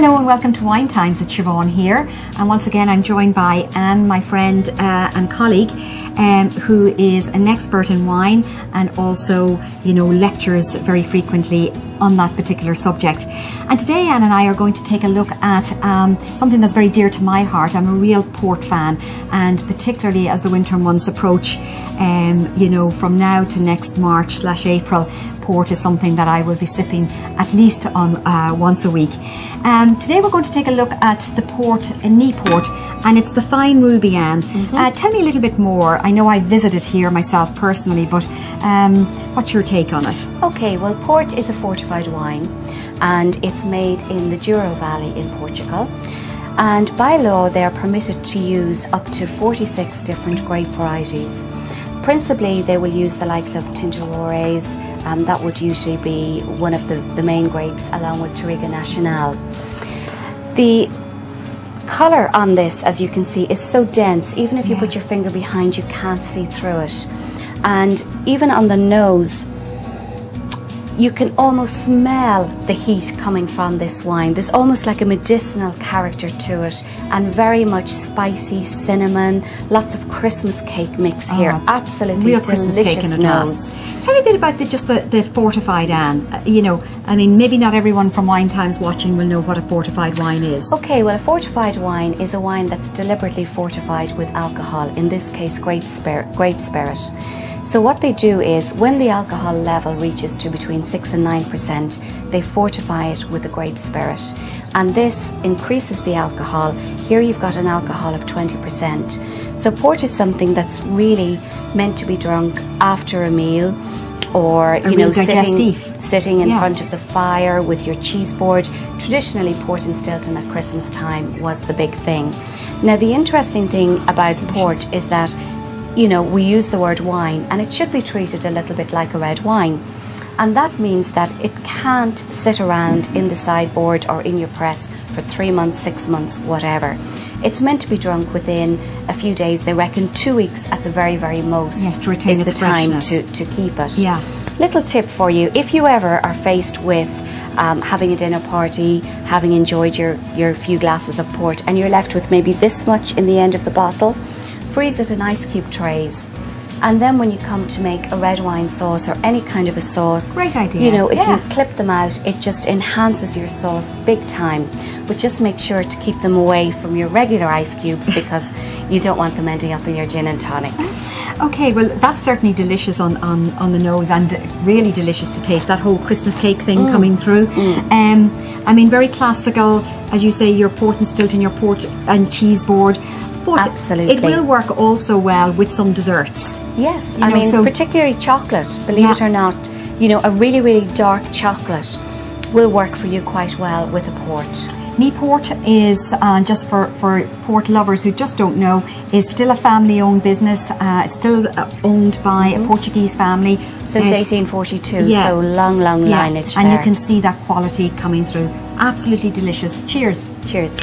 Hello and welcome to Wine Times. It's Siobhan here, and once again I'm joined by Anne, my friend and colleague, who is an expert in wine and also, you know, lectures very frequently on that particular subject. And today Anne and I are going to take a look at something that's very dear to my heart. I'm a real port fan, and particularly as the winter months approach, you know, from now to next March/April, port is something that I will be sipping at least on once a week. Today we're going to take a look at the port in Niepoort, and it's the fine ruby, Anne. Tell me a little bit more. I know I visited here myself personally, but what's your take on it? Okay, well, port is a fortified wine, and it's made in the Douro Valley in Portugal. And by law, they are permitted to use up to 46 different grape varieties. Principally, they will use the likes of Tintorores. That would usually be one of the main grapes, along with Touriga Nacional. The colour on this, as you can see, is so dense. Even if you put your finger behind, you can't see through it. And even on the nose, you can almost smell the heat coming from this wine. There's almost like a medicinal character to it, and very much spicy cinnamon, lots of Christmas cake mix here. Absolutely real delicious Christmas cake in a nose. glass. Tell me a bit about the fortified, Anne. You know, I mean, maybe not everyone from Wine Times watching will know what a fortified wine is. Okay, well, a fortified wine is a wine that's deliberately fortified with alcohol, in this case grape spirit. So what they do is, when the alcohol level reaches to between 6 and 9%, they fortify it with the grape spirit. And this increases the alcohol. Here you've got an alcohol of 20%. So port is something that's really meant to be drunk after a meal, or you know, sitting in front of the fire with your cheese board. Traditionally, port and Stilton at Christmas time was the big thing. Now, the interesting thing about port is that, you know, we use the word wine, and it should be treated a little bit like a red wine. And that means that it can't sit around in the sideboard or in your press for 3 months, 6 months, whatever. It's meant to be drunk within a few days. They reckon 2 weeks at the very, very most to retain is the time to keep it. Yeah. Little tip for you: if you ever are faced with having a dinner party, having enjoyed your few glasses of port, and you're left with maybe this much in the end of the bottle, freeze it in ice cube trays. And then when you come to make a red wine sauce or any kind of a sauce, great idea. You know, if you clip them out, it just enhances your sauce big time. But just make sure to keep them away from your regular ice cubes, because you don't want them ending up in your gin and tonic. Okay, well, that's certainly delicious on the nose, and really delicious to taste. That whole Christmas cake thing coming through. I mean, very classical, as you say, your port and Stilton, your port and cheese board. But absolutely, it will work also well with some desserts. Yes, I mean, particularly chocolate, believe it or not. You know, a really, really dark chocolate will work for you quite well with a port. Niepoort is, just for port lovers who just don't know, is still a family-owned business. It's still owned by a Portuguese family. Since 1842, so long lineage there. And you can see that quality coming through. Absolutely delicious. Cheers. Cheers.